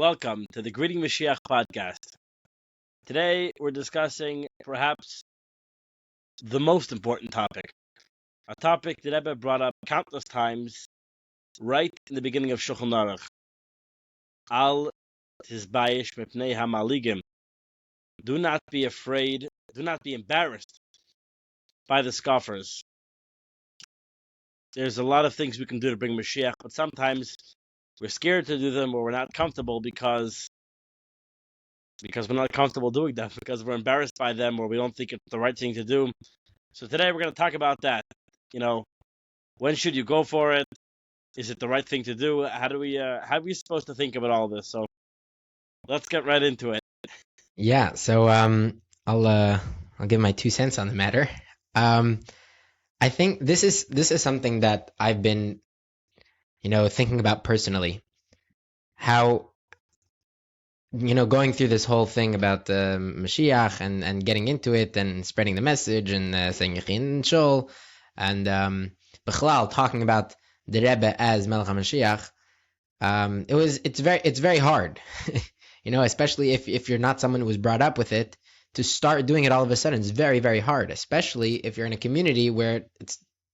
Welcome to the Want Moshiach podcast. Today we're discussing perhaps the most important topic, a topic that Rebbe brought up countless times right in the beginning of Shulchan Aruch. Al tizbayish mipnei hamaligim. Do not be afraid, do not be embarrassed by the scoffers. There's a lot of things we can do to bring Mashiach, but sometimes we're scared to do them or we're not comfortable because we're not comfortable doing them, because we're embarrassed by them or we don't think it's the right thing to do. So today we're going to talk about that. When should you go for it? Is it the right thing to do? How are we supposed to think about all this? So let's get right into it. Yeah, so I'll give my 2 cents on the matter. I think this is something that I've been, thinking about personally. How, going through this whole thing about Mashiach and getting into it and spreading the message and saying Yechi and Shul and Bechlal talking about the Rebbe as Melech HaMoshiach. It's very hard, especially if you're not someone who was brought up with it. To start doing it all of a sudden is very, very hard, especially if you're in a community where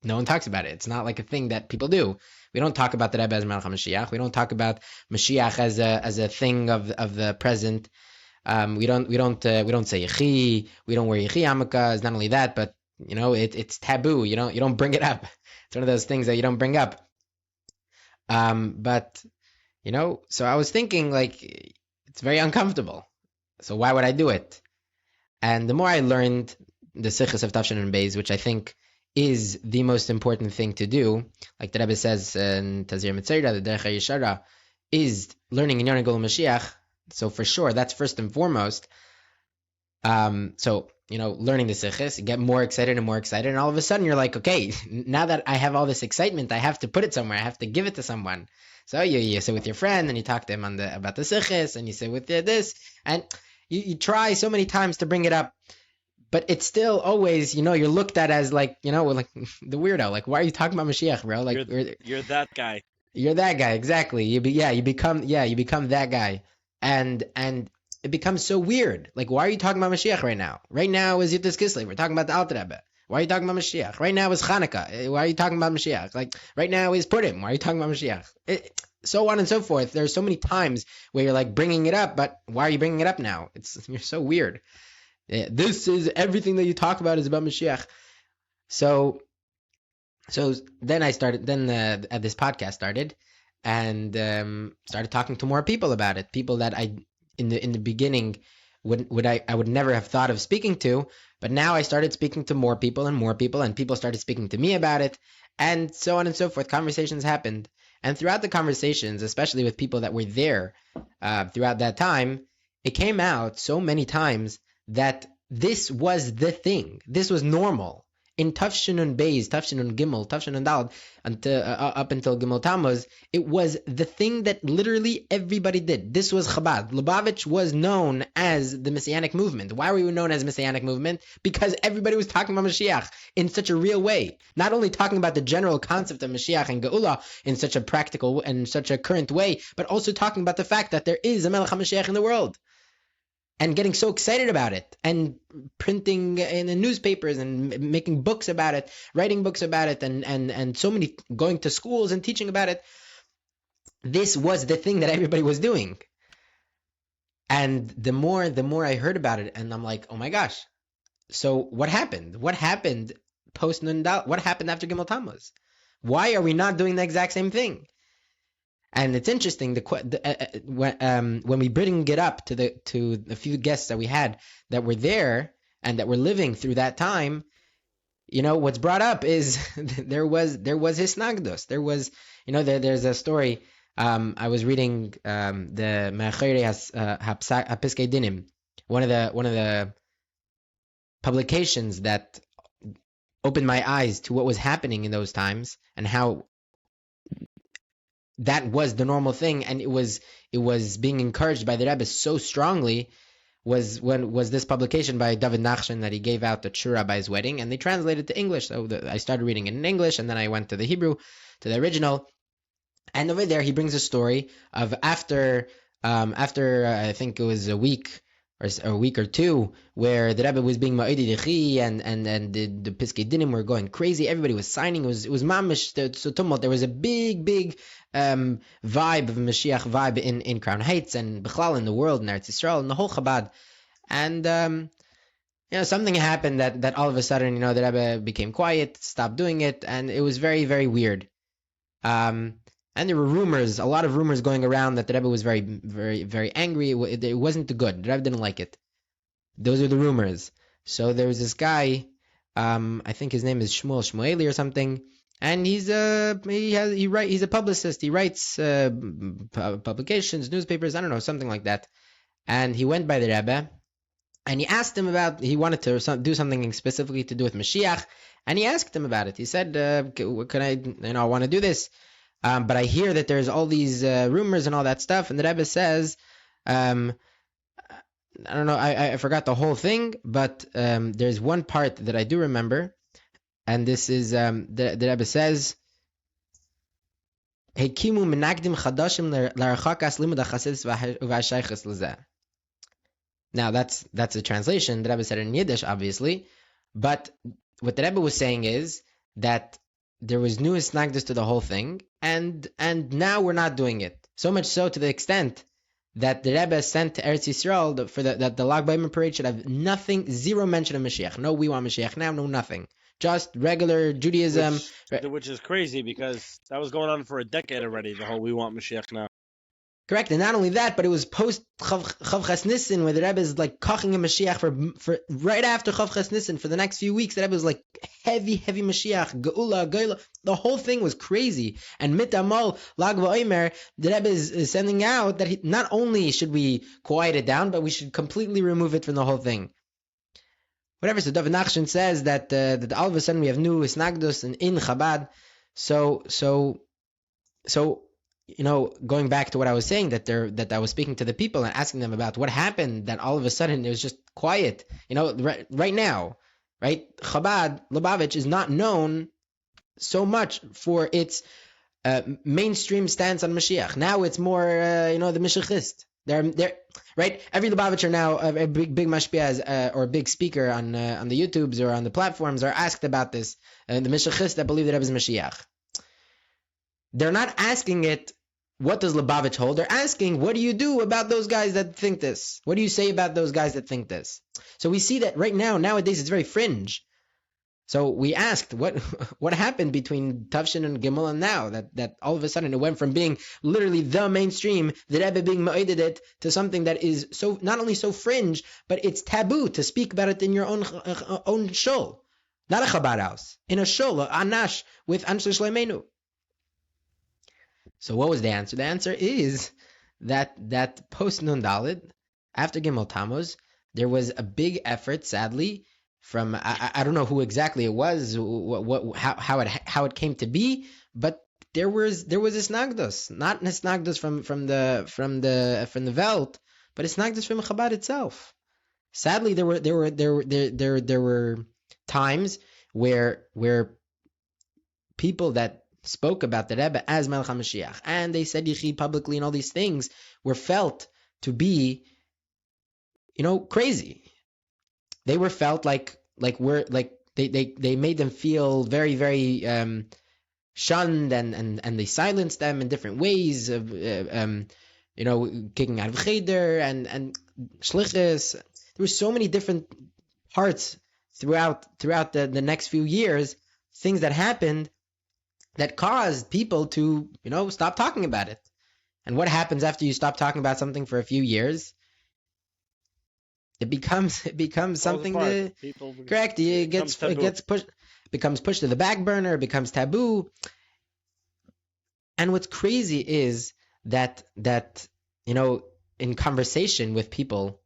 no one talks about it. It's not like a thing that people do. We don't talk about the Rebbe as Melech HaMoshiach. We don't talk about Mashiach as a thing of the present. We don't say Yechi. We don't wear Yechi yarmulka. It's not only that, but it's taboo. You don't bring it up. It's one of those things that you don't bring up. But so I was thinking, like, it's very uncomfortable. So why would I do it? And the more I learned the Sichos of Tafshin and Beis, which I think is the most important thing to do, like the Rebbe says in Tazir Mitzayra, the Derech HaYeshara, is learning in Yarmulka Mashiach. So for sure, that's first and foremost. So learning the Sichos, you get more excited and more excited, and all of a sudden you're like, okay, now that I have all this excitement, I have to put it somewhere. I have to give it to someone. So you sit with your friend and you talk to him about the Sichos, and you sit with this, and you try so many times to bring it up, but it's still always, you're looked at as like the weirdo. Like, why are you talking about Mashiach, bro? Like, you're that guy. You're that guy, exactly. You become that guy, and it becomes so weird. Like, why are you talking about Mashiach right now? Right now is Yudis Kislev. We're talking about the Alter Rebbe. Why are you talking about Mashiach? Right now is Chanukah. Why are you talking about Mashiach? Like, right now is Purim. Why are you talking about Mashiach? So on and so forth. There's so many times where you're like bringing it up, but why are you bringing it up now? You're so weird. This is everything that you talk about is about Mashiach. So then I started. Then this podcast started, and started talking to more people about it. People that I in the beginning I would never have thought of speaking to, but now I started speaking to more people, and people started speaking to me about it, and so on and so forth. Conversations happened. And throughout the conversations, especially with people that were there throughout that time, it came out so many times that this was the thing. This was normal. In Tafshin and Beis, Tafshin and Gimel, Tafshin and Daled, up until Gimel Tammuz, it was the thing that literally everybody did. This was Chabad. Lubavitch was known as the Messianic movement. Why were we known as Messianic movement? Because everybody was talking about Mashiach in such a real way. Not only talking about the general concept of Mashiach and Geula in such a practical and such a current way, but also talking about the fact that there is a Melech HaMoshiach in the world. And getting so excited about it, and printing in the newspapers, and making books about it, writing books about it, and so many, going to schools and teaching about it. This was the thing that everybody was doing. And the more I heard about it, and I'm like, oh my gosh. So what happened? What happened post Nundal? What happened after Gimel Tammuz? Why are we not doing the exact same thing? And it's interesting when we bring it up to the few guests that we had that were there and that were living through that time. What's brought up is there was hisnagdos. There was there's a story. I was reading the Me'acheri HaPiskei Dinim, one of the publications that opened my eyes to what was happening in those times and how that was the normal thing, and it was being encouraged by the Rebbe so strongly. Was this publication by David Nachshon that he gave out the Shura by his wedding, and they translated to English. So I started reading it in English, and then I went to the Hebrew, to the original. And over there, he brings a story of after after I think it was a week or two, where the Rebbe was being ma'idi Yechi, and the Piskei Dinim were going crazy. Everybody was signing. It was mamish so tumult. There was a big vibe of Mashiach vibe in Crown Heights and Bechlal in the world, in Eretz Yisrael, and the whole Chabad. And something happened that all of a sudden, the Rebbe became quiet, stopped doing it, and it was very, very weird. And there were rumors, a lot of rumors going around that the Rebbe was very, very, very angry. It wasn't good. The Rebbe didn't like it. Those are the rumors. So there was this guy, I think his name is Shmueli or something, and he's a publicist. He writes publications, newspapers, I don't know, something like that. And he went by the Rebbe, and he asked him he wanted to do something specifically to do with Mashiach, and he asked him about it. He said, "Can I want to do this? But I hear that there's all these rumors and all that stuff." And the Rebbe says, I don't know, I forgot the whole thing, but there's one part that I do remember, and this is the Rebbe says, "Hekimu menagdim chadashim l'archakas limud hachasidus v'hashaychus l'zeh." Now that's a translation. The Rebbe said it in Yiddish, obviously, but what the Rebbe was saying is that there was new snagdus to the whole thing, and now we're not doing it. So much so to the extent that the Rebbe sent to Eretz Yisrael that the Lag B'Omer parade should have nothing, zero mention of Mashiach. No, we want Mashiach now, no nothing. Just regular Judaism. Which is crazy, because that was going on for a decade already, the whole we want Mashiach now. Correct, and not only that, but it was post Chav Ches Nissen, where the Rebbe is like koching a Mashiach for right after Chav Ches Nissen for the next few weeks. The Rebbe was like heavy Mashiach, Geula, Geula. The whole thing was crazy. And Mitamol Lag B'Omer, the Rebbe is sending out that not only should we quiet it down, but we should completely remove it from the whole thing. Whatever. So David Nachshon says that all of a sudden we have new Isnagdus in Chabad. So. Going back to what I was saying, that I was speaking to the people and asking them about what happened, that all of a sudden it was just quiet. Right now, right? Chabad, Lubavitch is not known so much for its mainstream stance on Mashiach. Now it's more, the Mashiachist. They're right. Every Lubavitcher now, a big mashpia or a big speaker on the YouTubes or on the platforms are asked about this. The Mashiachist that believe that Rebbe is Mashiach. They're not asking it, what does Lubavitch hold? They're asking, what do you do about those guys that think this? What do you say about those guys that think this? So we see that right now, nowadays, it's very fringe. So we asked, what happened between Tavshin and Gimel and now? That all of a sudden it went from being literally the mainstream, the Rebbe being ma'ided it, to something that is so not only so fringe, but it's taboo to speak about it in your own shul. Not a Chabad house. In a shul, a anash, with Anshe Shleimenu. So what was the answer? The answer is that post Nun Daled, after Gimel Tammuz, there was a big effort, sadly, from I don't know who exactly it was, how it came to be, but there was a snagdus, not a snagdus from the Welt, but a snagdus from Chabad itself. Sadly, there were times where people that spoke about the Rebbe as Melech HaMoshiach, and they said Yechi publicly and all these things, were felt to be, crazy. They were felt like they made them feel very, very shunned, and they silenced them in different ways of kicking out of cheder and shlichus. There were so many different parts throughout the next few years, things that happened that caused people to, stop talking about it. And what happens after you stop talking about something for a few years? It becomes something that, correct. It becomes pushed to the back burner. It becomes taboo. And what's crazy is that in conversation with people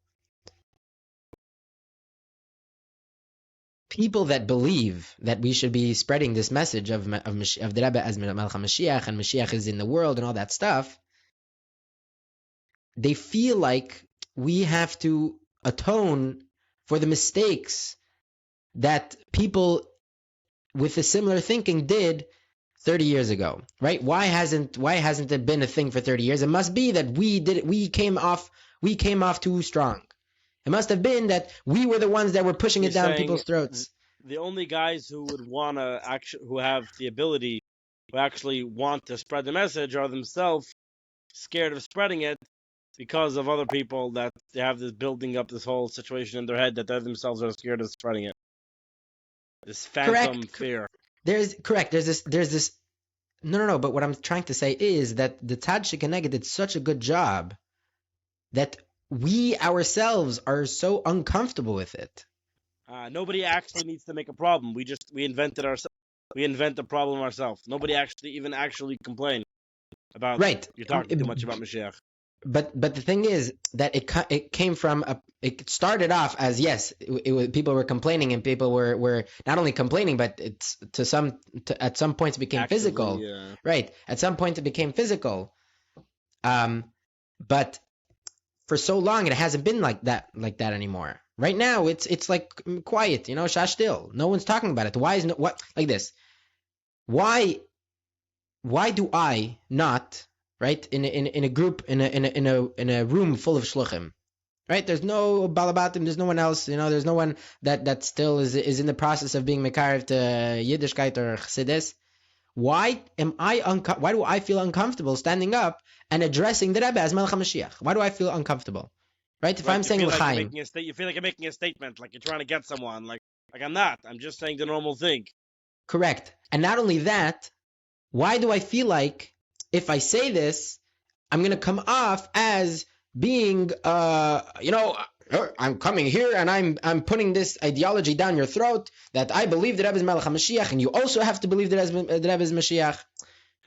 that believe that we should be spreading this message of the Rebbe as Melech HaMoshiach, and Mashiach is in the world and all that stuff, they feel like we have to atone for the mistakes that people with a similar thinking did 30 years ago, right? Why hasn't it been a thing for 30 years? It must be that we came off too strong. It must have been that we were the ones that were pushing You're it down saying people's throats. the only guys who would want to actually, who have the ability, who actually want to spread the message, are themselves scared of spreading it because of other people, that they have this building up this whole situation in their head that they themselves are scared of spreading it. This phantom Correct. fear. There's this. No. But what I'm trying to say is that the Tzad Shekeneged did such a good job that we ourselves are so uncomfortable with it. Nobody actually needs to make a problem. We invented ourselves. We invent the problem ourselves. Nobody actually complained about. Right. You're talking too much about Mashiach. But the thing is that it came from it started off as, yes, it was, people were complaining, and people were not only complaining, but it's at some points it became physical. Right. At some point it became physical. But for so long it hasn't been like that anymore. Right now it's like quiet, shash still. No one's talking about it. Why is what like this? Why do I not, right, in a group, in a room full of shluchim, right? There's no balabatim, there's no one else, there's no one that still is in the process of being mekarev to Yiddishkeit or Chassidus. Why do I feel uncomfortable standing up and addressing the Rebbe as Melech HaMoshiach? Why do I feel uncomfortable? Right? If I'm saying l'chaim, you feel like you're making a statement, like you're trying to get someone. Like I'm not. I'm just saying the normal thing. Correct. And not only that, why do I feel like if I say this, I'm going to come off as being, I'm coming here and I'm putting this ideology down your throat that I believe that Rebbe is Melech HaMoshiach, and you also have to believe that Rebbe is Mashiach.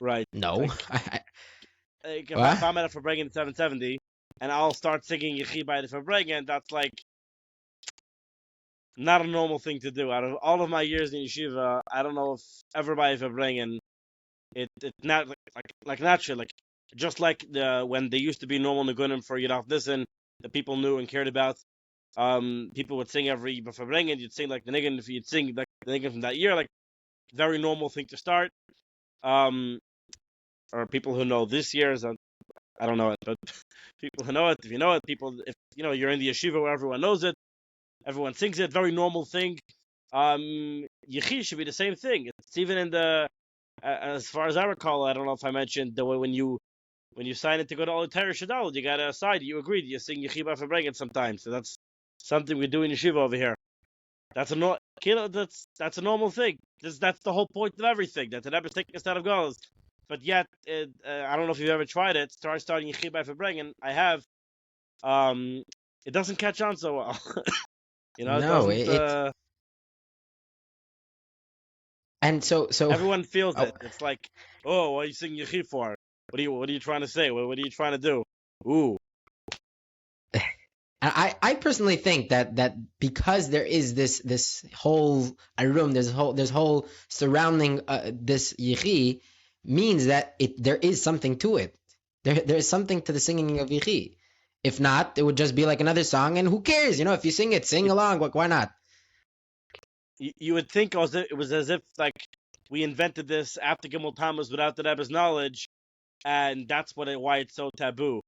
Right. No. If I'm at a Farbrengen 770 and I'll start singing Yechi by the Farbrengen, that's like not a normal thing to do. Out of all of my years in yeshiva, I don't know if ever by a Farbrengen it not like naturally, like just like when they used to be normal Nagunim for Yidaf Nissen that people knew and cared about. People would sing every Farbrengen. You'd sing like the Nigun, if you'd sing like the Nigun from that year, like very normal thing to start. Or people who know this year's, I don't know it, but people who know it, if you know it, if you're in the yeshiva where everyone knows it, everyone sings it, very normal thing. Yechi should be the same thing. It's even in the, as far as I recall, I don't know if I mentioned the way when you sign it to go to all the Torah Shadal, you got to decide, you agreed, you sing Yechi by Farbrengen sometimes. So that's something we do in yeshiva over here. That's a normal thing. That's the whole point of everything. That the Rebbe is taking us out of Golos. But yet, I don't know if you've ever tried it. Starting Yechi by Farbrengen. I have. It doesn't catch on so well. No, and so everyone feels it. It's like, oh, what are you singing Yechi for? What are you trying to say? What are you trying to do? Ooh. I personally think that because there is this whole room, there's whole surrounding this Yechi, means that there is something to it. There is something to the singing of Yechi. If not, it would just be like another song, and who cares? If you sing it, sing along. Like, why not? You would think it was as if like we invented this after Gimel Tammuz without the Rebbe's knowledge, and that's why it's so taboo.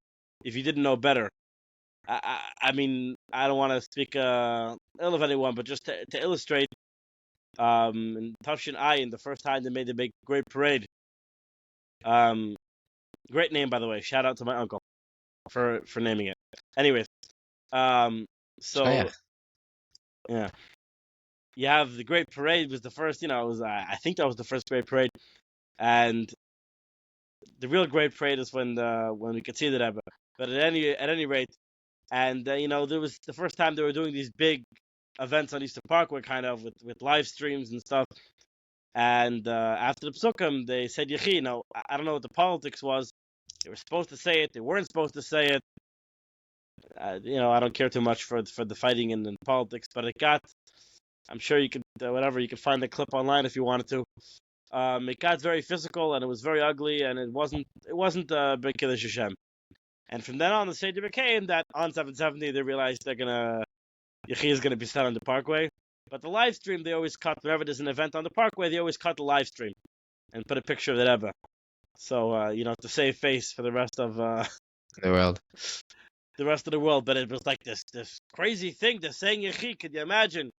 If you didn't know better. I mean, I don't want to speak ill of anyone, but just to illustrate, in Tafshin Ayin, the first time they made the big great parade. Great name, by the way. Shout out to my uncle for naming it. Anyways, yeah, you have the great parade was the first. I think that was the first great parade, and the real great parade is when we could see the Rebbe. But at any rate. And there was the first time they were doing these big events on Eastern Parkway, kind of with live streams and stuff. And after the Psukim, they said Yechi. Now I don't know what the politics was. They were supposed to say it. They weren't supposed to say it. I don't care too much for the fighting and politics, but it got. I'm sure you could you could find the clip online if you wanted to. It got very physical and it was very ugly, and it wasn't Big Kiddush Hashem. And from then on, the Seder became that on 770 they realized Yechi is gonna be set on the Parkway. But the live stream they always cut. Whenever there's an event on the Parkway, they always cut the live stream. and put a picture of the Rebbe. So, to save face for the rest of the world. the rest of the world. But it was like this crazy thing, the saying Yechi. Could you imagine?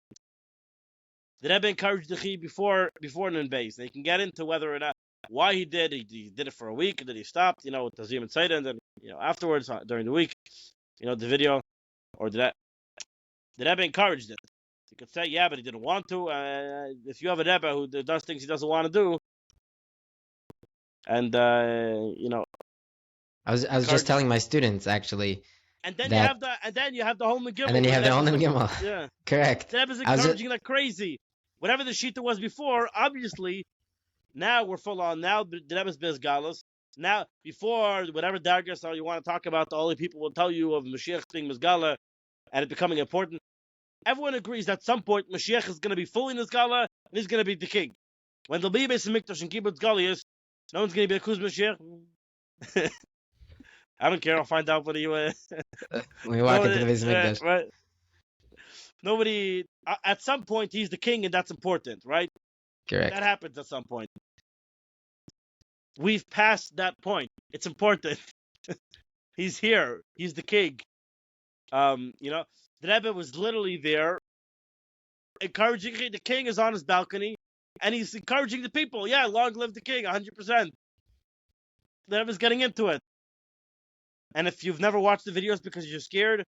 The Rebbe encouraged the Yechi before Nun Beis. They can get into whether or not why he did. He did it for a week, and then he stopped. With the Zim and Saida, and then afterwards during the week, the video, or the Rebbe encouraged it. You could say, yeah, but he didn't want to. If you have a Rebbe who does things he doesn't want to do, and I was just telling my students actually. And then you have the whole Megillah. And then you have the whole Megillah. Yeah, correct. The Rebbe's encouraging like crazy. Whatever the shita was before, obviously, now we're full on. Now the Rebbe's biz galus. Now, before, whatever dargas you want to talk about, the only people will tell you of Mashiach being Mizgala and it becoming important. Everyone agrees that at some point Mashiach is going to be fully Mizgala and he's going to be the king. When there'll be Beis Mikdash and Kibbutz Galias, no one's going to be a Kuz Mashiach. I don't care. I'll find out when you. When we walk into the Beis Mikdash. Right. Nobody. At some point, he's the king, and that's important, right? Correct. That happens at some point. We've passed that point. It's important. He's here. He's the king. The Rebbe was literally there, encouraging. The king is on his balcony, and he's encouraging the people. Yeah, long live the king, 100%. The Rebbe's getting into it. And if you've never watched the videos because you're scared,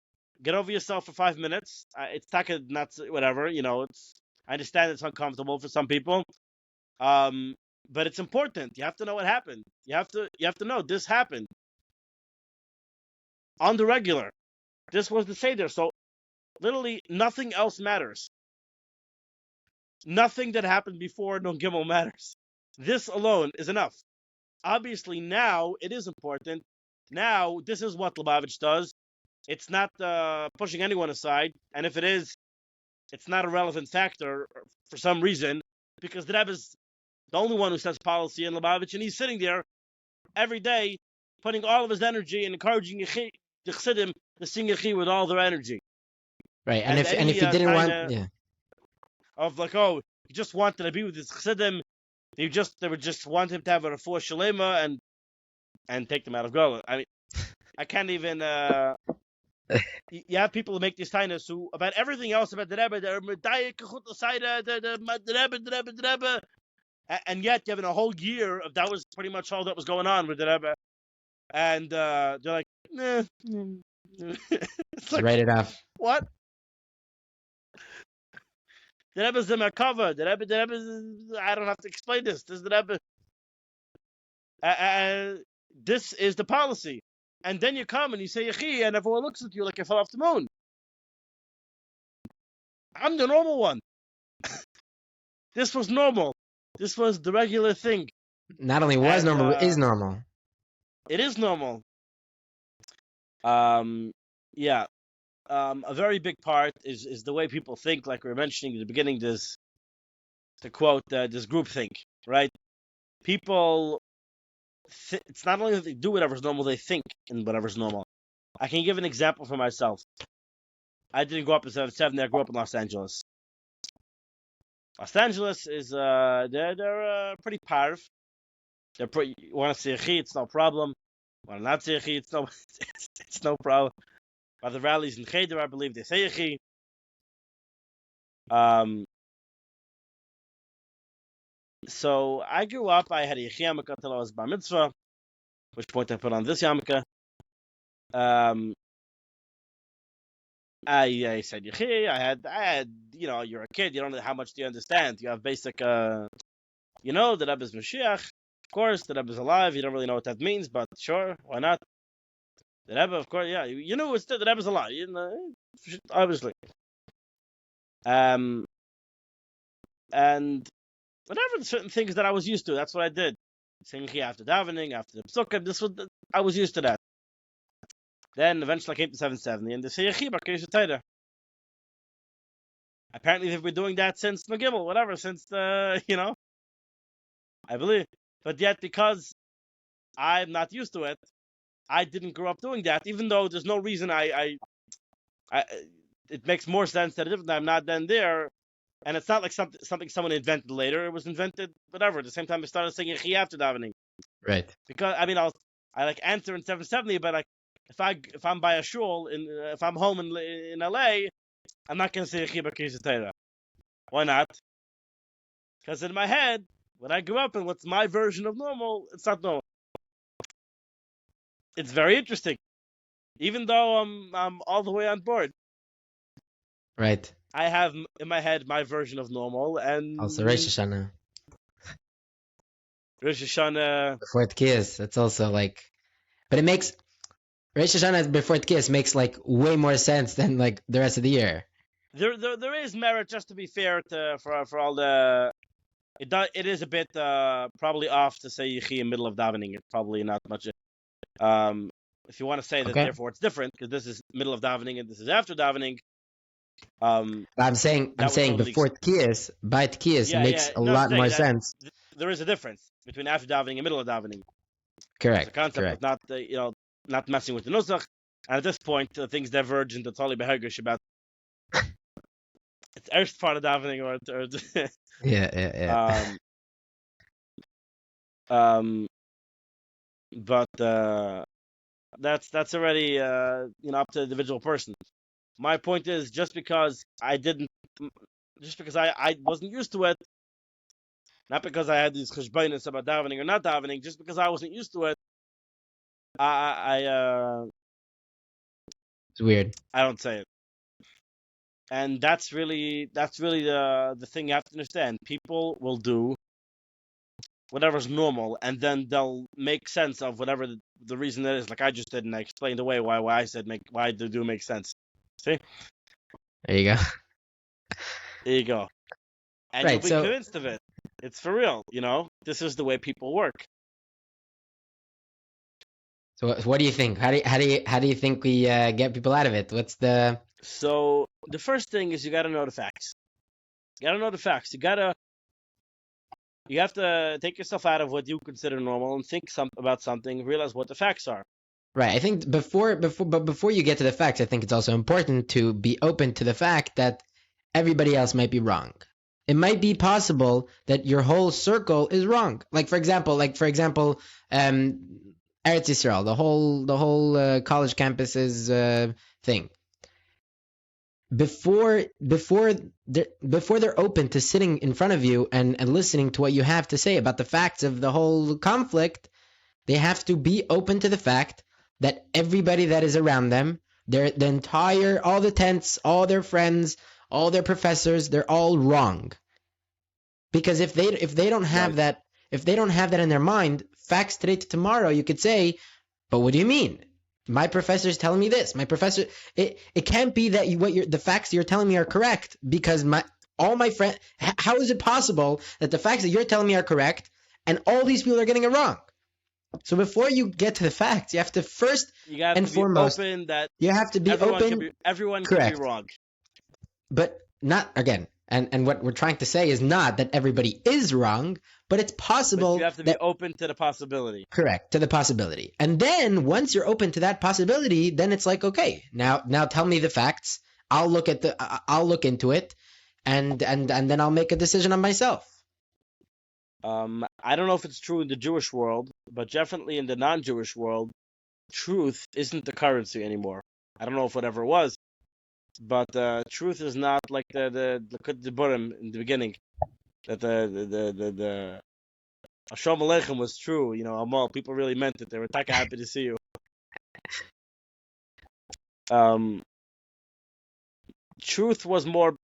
get over yourself for 5 minutes. It's taka nuts, whatever. I understand it's uncomfortable for some people. But it's important. You have to know what happened. You have to know this happened on the regular. This was the Seder. So literally nothing else matters. Nothing that happened before Nun Gimel matters. This alone is enough. Obviously now it is important. Now this is what Lubavitch does. It's not pushing anyone aside. And if it is, it's not a relevant factor for some reason because the Rebbe is the only one who sets policy in Lubavitch, and he's sitting there every day, putting all of his energy and encouraging the Chassidim to sing Yechi with all their energy. Right, and if he didn't want, of like, oh, he just wanted to be with his Chassidim, they would just want him to have a refuah shalema and take them out of Gola. I mean, I can't even. You have people who make these tainas who about everything else about the Rebbe, they're medayik the Rebbe. And yet, given a whole year of that was pretty much all that was going on with the Rebbe, and they're like, nah. It's like, write it off. What? The Rebbe's the Merkava. The Rebbe. I don't have to explain this. This is the Rebbe. This is the policy. And then you come and you say Yechi, and everyone looks at you like you fell off the moon. I'm the normal one. This was normal. This was the regular thing. Not only was normal, it is normal. It is normal. A very big part is the way people think, like we were mentioning at the beginning, to quote, this groupthink, right? People, it's not only that they do whatever's normal, they think in whatever's normal. I can give an example for myself. I didn't grow up in 77, I grew up in Los Angeles. Los Angeles is they're pretty parv. They're pretty. You want to see Yechi, it's no problem. Want to not see Yechi, it's no problem. By the rallies in Cheder, I believe they say Yechi. So I grew up. I had a Yechi yarmulka until I was bar mitzvah, which point I put on this yarmulka. I said Yechi. I had. You're a kid. You don't know how much do you understand. You have basic. The Rebbe's Moshiach. Of course, the Rebbe's alive. You don't really know what that means, but sure, why not? The Rebbe, of course, yeah. You know, the Rebbe's alive. Obviously. And whatever certain things that I was used to, that's what I did. Singing Yechi after davening, after the psukim. I was used to that. Then eventually I came to 770 and they say Yechi b'Keresh Torah. Apparently they've been doing that since Megillah, whatever, since I believe. But yet because I'm not used to it, I didn't grow up doing that, even though there's no reason it makes more sense that if I'm not then there, And it's not like something someone invented later. It was invented, whatever. At the same time, I started saying Yechi after davening. Right. Because I like answer in 770, but like if I'm by a shul if I'm home in LA, I'm not gonna say Yechi b'Kriyas Torah. Why not? Because in my head, when I grew up and what's my version of normal, it's not normal. It's very interesting. Even though I'm all the way on board, Right. I have in my head my version of normal, and Also, Rosh Hashanah. Rosh Hashanah. Before Tkiyas, that's also like, but it makes Rosh Hashanah before Tkiyas makes like way more sense than like the rest of the year. There is merit, just to be fair for all the. It is a bit probably off to say Yechi in middle of davening. It's probably not much. If you want to say that, Okay. therefore it's different because this is middle of davening and this is after davening. But I'm saying totally before Tkiyas, by Tkiyas makes a No, I'm lot saying more that sense. there is a difference between after davening and middle of davening. Correct. The concept of not not messing with the nusach. And at this point, things diverge into totally behagish about it's first part of davening or Yeah. but that's already up to the individual person. My point is just because I wasn't used to it, not because I had these cheshbonos about davening or not davening, just because I wasn't used to it, It's weird. I don't say it. And that's really the thing you have to understand. People will do whatever's normal, and then they'll make sense of whatever the reason that is. Like I just did, and I explained away why I said why they do make sense. See? There you go. There you go. And Right, you'll be so convinced of it. It's for real, This is the way people work. what do you think? How do you think we get people out of it? What's the So the first thing is you got to know the facts. You got to know the facts. You have to take yourself out of what you consider normal and think about something. Realize what the facts are. Right. I think before you get to the facts, I think it's also important to be open to the fact that everybody else might be wrong. It might be possible that your whole circle is wrong. Like for example, Eretz Yisrael, the whole college campuses thing. Before they're open to sitting in front of you and listening to what you have to say about the facts of the whole conflict, they have to be open to the fact that everybody that is around them, all the tents, all their friends, all their professors, they're all wrong. Because if they don't have that, if they don't have that in their mind, facts today to tomorrow, you could say, but what do you mean? My professor's telling me this. It can't be that the facts you're telling me are correct because all my friends. How is it possible that the facts that you're telling me are correct and all these people are getting it wrong? So before you get to the facts, you have to first and foremost, you have to be open. Everyone correct. can be wrong, but not again. And what we're trying to say is not that everybody is wrong, but it's possible. But you have to be open to the possibility. Correct, to the possibility. And then once you're open to that possibility, then it's like, okay, now tell me the facts. I'll look into it, and then I'll make a decision on myself. I don't know if it's true in the Jewish world, but definitely in the non-Jewish world, truth isn't the currency anymore. I don't know if it ever was, but truth is not like the Burim in the beginning. That the Shalom Aleichem was true. Amal, people really meant it. They were taka happy to see you. Truth was more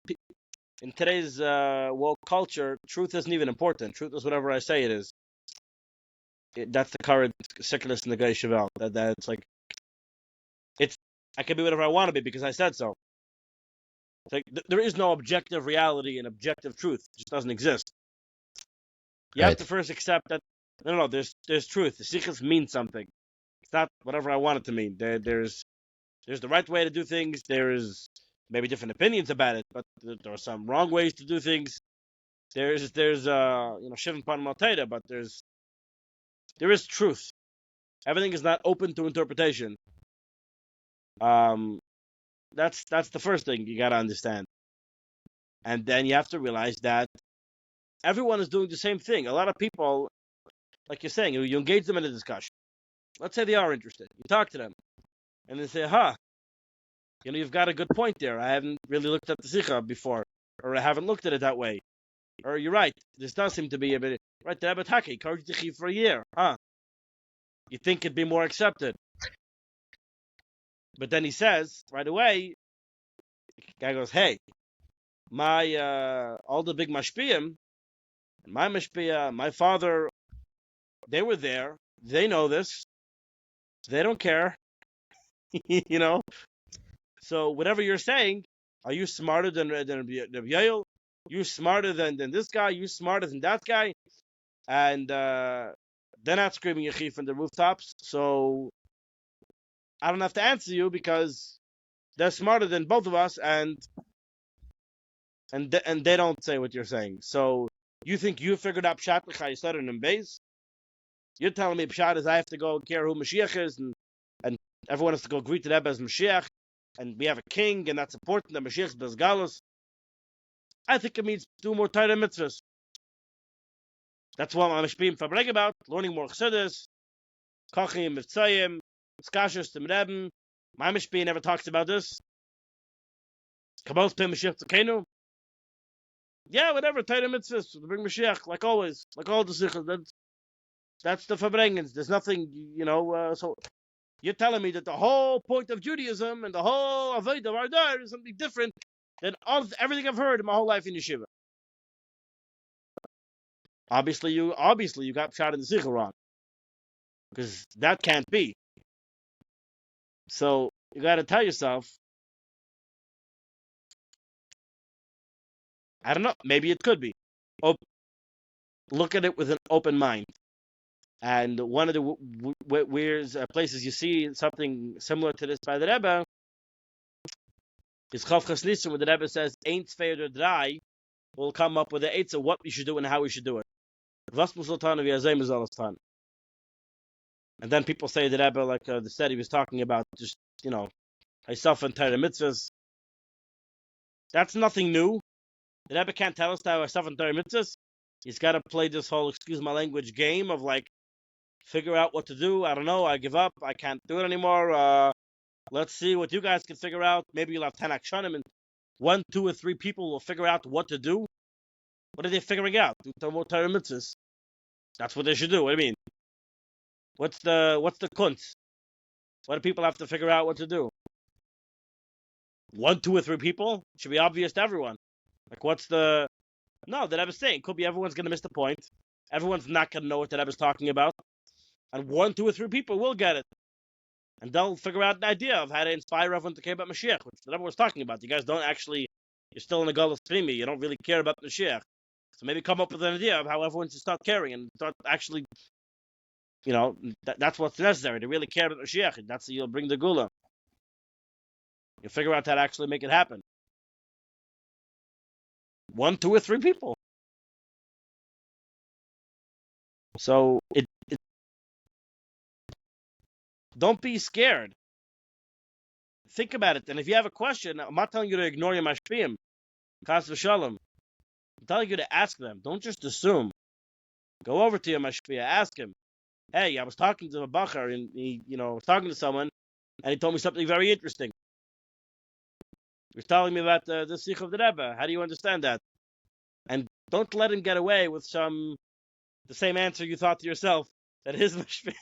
in today's woke culture. Truth isn't even important. Truth is whatever I say it is. That's the current sickness in the Gay Cheval. That it's like I can be whatever I want to be because I said so. It's like there is no objective reality and objective truth. It just doesn't exist. You have to first accept that no, there's truth. The sikhs mean something. It's not whatever I want it to mean. There's the right way to do things. There is maybe different opinions about it, but there are some wrong ways to do things. There's shivim pan malteida, but there is truth. Everything is not open to interpretation. That's the first thing you gotta understand. And then you have to realize that everyone is doing the same thing. A lot of people, like you're saying, you engage them in a discussion. Let's say they are interested. You talk to them, and they say, you've got a good point there. I haven't really looked at the sikha before, or I haven't looked at it that way. Or you're right. This does seem to be a bit right. The Rebbe Taki encouraged the for a year, You think it'd be more accepted, but then he says right away. The guy goes, "Hey, my all the big mashpiyim, my mashpiyah, my father, they were there. They know this. They don't care, you know. So whatever you're saying, are you smarter than Yael? You smarter than this guy? You smarter than that guy?" And they're not screaming Yechi from the rooftops, so I don't have to answer you because they're smarter than both of us, and they don't say what you're saying. So you think you figured out Pshat L'Chayesodin and Beis? You're telling me Pshat is I have to go care who Mashiach is, and everyone has to go greet the Rebbe as Mashiach, and we have a king, and that's important, that Mashiach is Bezgalus. I think it means do more Torah mitzvahs. That's what I'm Mashpiyim about, learning more Chassidus, Kochim, Mitzayim, Skashus, Tim Rebbe. My Mashpiyim never talks about this. Kabbal's Pim Mashiach Tzakenu. Yeah, whatever, Torah mitzvahs, bring Mashiach, like always, like all the sichos. That's the Verbrengens. There's nothing, so you're telling me that the whole point of Judaism and the whole Avodah Ardar is something different than everything I've heard in my whole life in yeshiva. Obviously you got shot in the sichel wrong, because that can't be. So you got to tell yourself, I don't know, maybe it could be. Look at it with an open mind. And one of the weird places you see something similar to this by the Rebbe is Chav Chasnisim, where the Rebbe says, "Ain't fair or dry." We'll come up with the eights of what we should do and how we should do it. And then people say the Rebbe, like the said he was talking about, just myself and Torah mitzvahs. That's nothing new. The Rebbe can't tell us that myself and Torah mitzvahs. He's got to play this whole, excuse my language, game of like, figure out what to do. I don't know. I give up. I can't do it anymore. Let's see what you guys can figure out. Maybe you'll have 10 akshanim and 1, 2, or 3 people will figure out what to do. What are they figuring out? Do Torah mitzvahs. That's what they should do. What do you mean? What's the kunz? What do people have to figure out what to do? 1, 2, or 3 people? It should be obvious to everyone. Like, what's the... No, the Rebbe's saying. Could be everyone's going to miss the point. Everyone's not going to know what the Rebbe's talking about. And 1, 2, or 3 people will get it. And they'll figure out an idea of how to inspire everyone to care about Mashiach, which the Rebbe was talking about. You guys don't actually... You're still in the Galus Primi. You don't really care about Mashiach. So maybe come up with an idea of how everyone should start caring and start actually... that's what's necessary, to really care about Mashiach. That's you'll bring the Gula. You figure out how to actually make it happen. 1, 2, or 3 people. So don't be scared. Think about it. And if you have a question, I'm not telling you to ignore your mashpiyim. Chas v'shalom. I'm telling you to ask them. Don't just assume. Go over to your mashpiyah. Ask him. Hey, I was talking to a bacher, and he, was talking to someone, and he told me something very interesting. He was telling me about the sikh of the Rebbe. How do you understand that? And don't let him get away with the same answer you thought to yourself that his mashpiyah.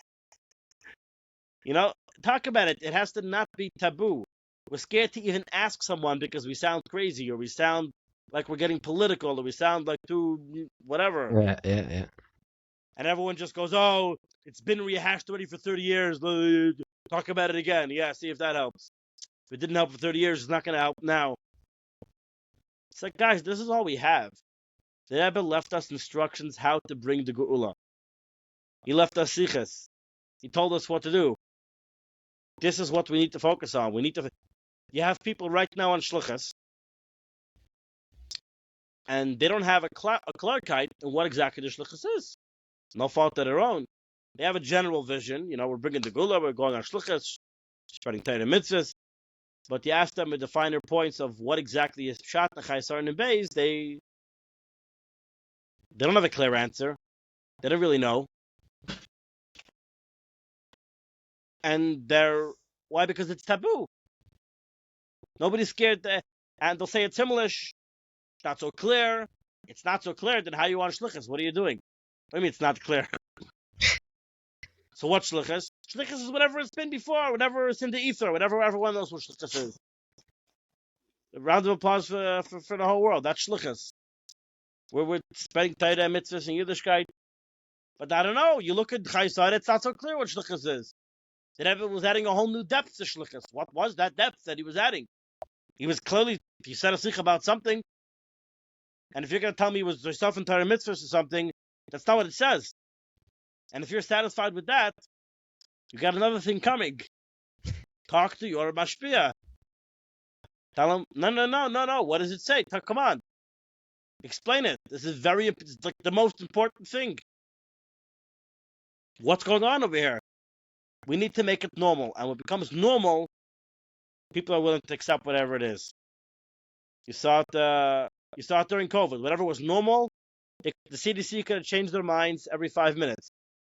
Talk about it. It has to not be taboo. We're scared to even ask someone because we sound crazy, or we sound like we're getting political, or we sound like too whatever. Yeah. And everyone just goes, "Oh, it's been rehashed already for 30 years. Talk about it again. Yeah, see if that helps. If it didn't help for 30 years, it's not going to help now." It's like, guys, this is all we have. The Rebbe left us instructions how to bring the Geula. He left us siches. He told us what to do. This is what we need to focus on. You have people right now on shluchas, and they don't have a clarkite in what exactly the shluchas is. No fault of their own. They have a general vision. We're bringing the gula, we're going on shluchas, spreading Torah mitzvahs. but you ask them the finer points of what exactly is Pshat, Chaysaron, and Beis, they don't have a clear answer. They don't really know. And why? Because it's taboo. Nobody's scared, and they'll say it's Himmlish. It's not so clear. It's not so clear, then how you want shlichus? What are you doing? What do you mean it's not clear? So what shlichus? Shlichus is whatever it's been before, whatever is in the ether, whatever everyone knows what shlichus is. A round of applause for the whole world. That's shlichus. We're spreading Torah and mitzvahs in Yiddishkeit. But I don't know. You look at Chaysar, it's not so clear what shlichus is. The Rebbe was adding a whole new depth to shlichus. What was that depth that he was adding? He was clearly, if you said a sikh about something, and if you're going to tell me it was yourself in Torah mitzvahs or something, that's not what it says. And if you're satisfied with that, you got another thing coming. Talk to your mashpia. Tell him, no. What does it say? Come on. Explain it. This is it's like the most important thing. What's going on over here? We need to make it normal. And when it becomes normal, people are willing to accept whatever it is. You saw it during COVID. Whatever was normal, the CDC could have changed their minds every 5 minutes.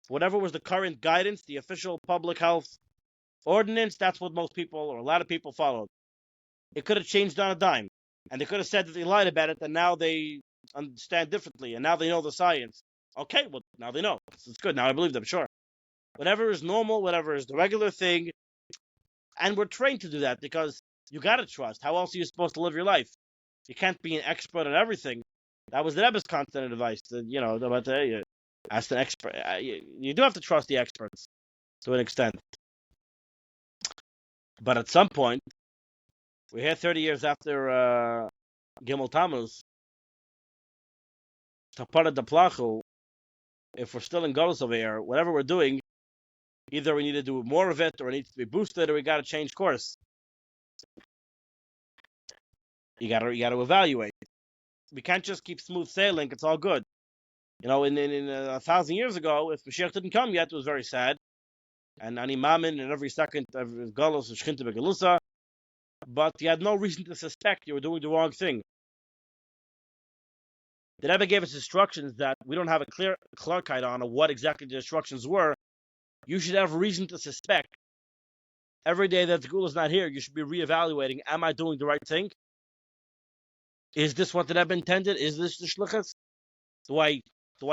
Whatever was the current guidance, the official public health ordinance, that's what most people, or a lot of people, followed. It could have changed on a dime. And they could have said that they lied about it, and now they understand differently, and now they know the science. Okay, well, now they know. It's good. Now I believe them, sure. Whatever is normal, whatever is the regular thing, and we're trained to do that because you got to trust. How else are you supposed to live your life? You can't be an expert on everything. That was the Rebbe's constant advice. Ask an expert. You do have to trust the experts to an extent. But at some point, we're here 30 years after Gimel Tammuz. Tapara de Plachu, if we're still in Golos over here, whatever we're doing, either we need to do more of it, or it needs to be boosted, or we got to change course. You got to evaluate. We can't just keep smooth sailing. It's all good. In 1,000 years ago, if Mashiach didn't come yet, it was very sad. And Ani Mamin in every second of Golos and Shchinta Begalusa. But you had no reason to suspect you were doing the wrong thing. The Rebbe gave us instructions that we don't have a clear clarkite on what exactly the instructions were. You should have reason to suspect. Every day that the Gula is not here, you should be reevaluating, am I doing the right thing? Is this what the Rebbe intended? Is this the shlichus? Do I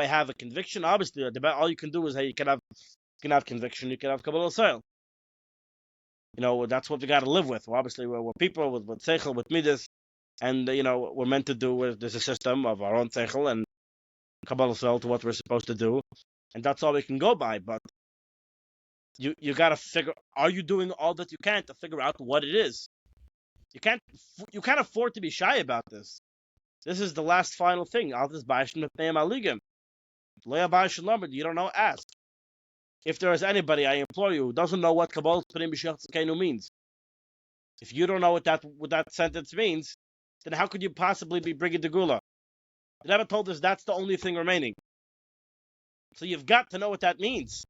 have a conviction? Obviously, all you can do is, hey, you can have conviction, you can have Kabbalah Soil. That's what we got to live with. Well, obviously, we're people with seichel, with midas, and we're meant to do. There's a system of our own seichel and Kabbalah Soil to what we're supposed to do, and that's all we can go by. But you got to figure: are you doing all that you can to figure out what it is? You can't afford to be shy about this. This is the last final thing. You don't know, ask. If there is anybody, I implore you, who doesn't know what Kabbalah means. If you don't know what that sentence means, then how could you possibly be bringing the Gula? The Rebbe told us that's the only thing remaining. So you've got to know what that means.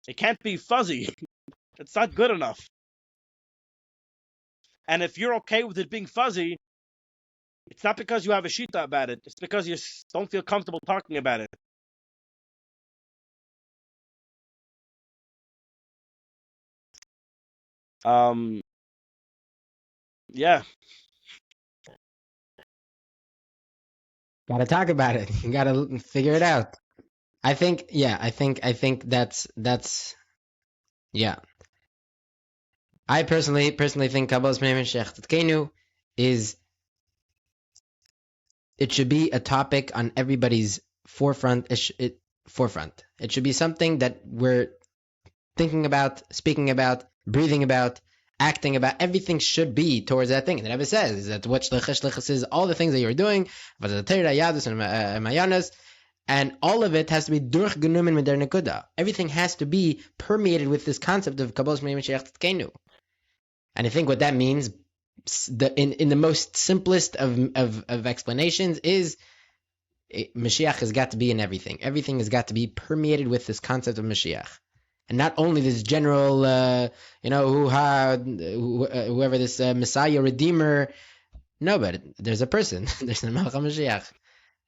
It can't be fuzzy. It's not good enough. And if you're okay with it being fuzzy, it's not because you have a shita about it. It's because you don't feel comfortable talking about it. Yeah. Gotta talk about it. You gotta figure it out. I think that's yeah. I personally think Kabbalah's Moshiach Tzidkenu is, it should be a topic on everybody's forefront. It should be something that we're thinking about, speaking about, breathing about, acting about. Everything should be towards that thing. And the Rebbe says that what shlichus is, all the things that you're doing, and all of it has to be durchgenommen mit der nekuda. Everything has to be permeated with this concept of Kabbalah's Moshiach Tzidkenu. And I think what that means, in the most simplest of explanations, is Mashiach has got to be in everything. Everything has got to be permeated with this concept of Mashiach. And not only this general, whoever this Messiah, Redeemer. No, but there's a person. There's a Melech HaMoshiach.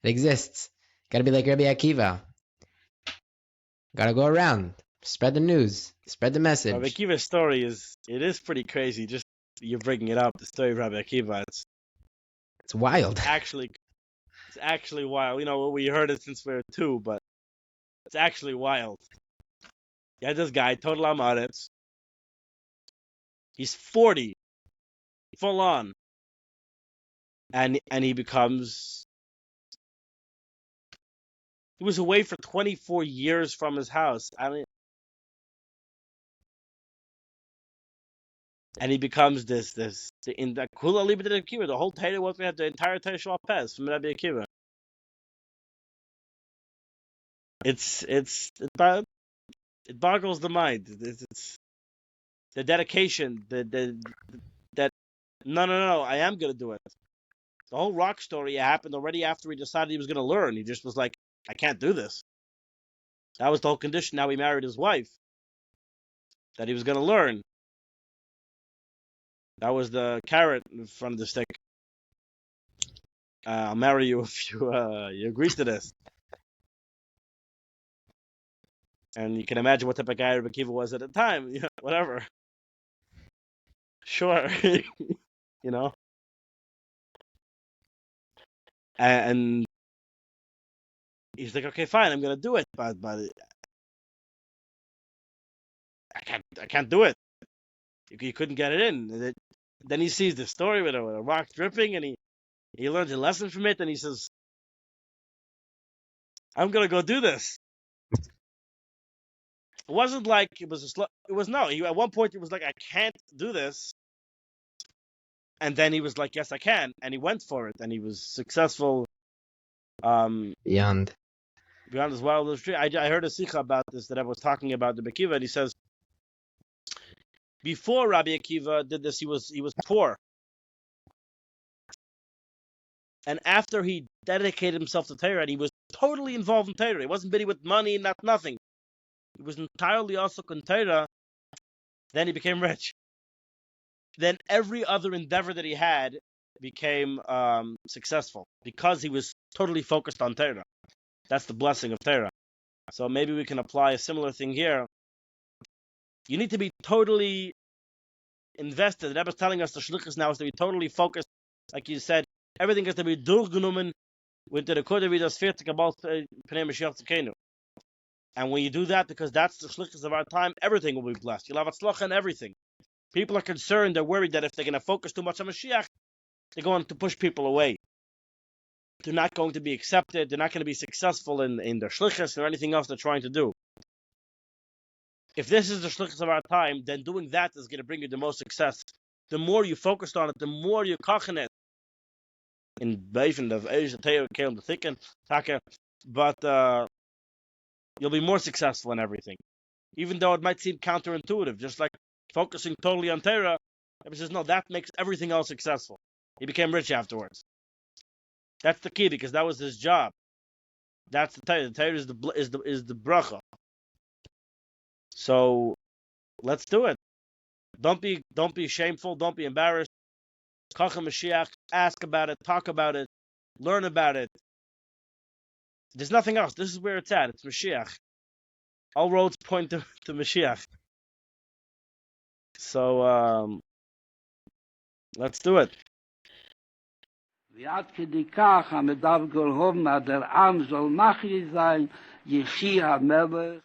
It exists. Got to be like Rabbi Akiva. Got to go around, spread the news, spread the message. Rabbi Akiva's story is pretty crazy. Just you're bringing it up. The story of Rabbi Akiva. It's wild. It's actually wild. We heard it since we were 2, but it's actually wild. Yeah, this guy, total amaretz. He's 40, full on, and he becomes. He was away for 24 years from his house. And he becomes in the Kula Libet Akiva. The whole Torah was we have the entire Torah Shal Pez from Rabbi Akiva. It boggles the mind. It's the dedication. That no, I am gonna do it. The whole rock story happened already after he decided he was gonna learn. He just was like, I can't do this. That was the whole condition. Now he married his wife. That he was gonna learn. That was the carrot in front of the stick. I'll marry you if you agree to this. And you can imagine what type of guy Rebbe Akiva was at the time. Whatever. Sure. And he's like, okay, fine, I'm gonna do it, but I can't do it. You couldn't get it in. Then he sees the story with a rock dripping, and he learns a lesson from it, and he says, I'm gonna go do this. It wasn't like it was at one point he was like, I can't do this. And then he was like, yes, I can. And he went for it. And he was successful. Beyond his wildest dream. I heard a sikha about this that I was talking about the Akiva. And he says, before Rabbi Akiva did this, he was poor. And after he dedicated himself to Torah, and he was totally involved in Torah. He wasn't busy with money, nothing. He was entirely also in Torah. Then he became rich. Then every other endeavor that he had became successful because he was totally focused on Torah. That's the blessing of Torah. So maybe we can apply a similar thing here. You need to be totally invested. The Rebbe is telling us the shlichus now is to be totally focused. Like you said, everything has to be durchgenommen with the recorder wie das 40 about Pnei Mashiach Tzidkeinu. And when you do that, because that's the shlichus of our time, everything will be blessed. You'll have atzlacha in everything. People are concerned, they're worried that if they're going to focus too much on Mashiach, they're going to push people away. They're not going to be accepted, they're not going to be successful in their shlichus or anything else they're trying to do. If this is the shlichus of our time, then doing that is going to bring you the most success. The more you focused on it, the more you kochen it. In Beifin of Asia, Teir, Kalim, the Thicken, Taka, but you'll be more successful in everything. Even though it might seem counterintuitive, just like focusing totally on Torah, Rebbe says, no, that makes everything else successful. He became rich afterwards. That's the key, because that was his job. That's the Torah. The Torah is the bracha. So let's do it. Don't be shameful. Don't be embarrassed. Kachem Mashiach. Ask about it. Talk about it. Learn about it. There's nothing else. This is where it's at. It's Mashiach. All roads point to Mashiach. So let's do it. ועד כדי כך המדב גולהוב מהדר עם זול מחי זין, יחי המלך.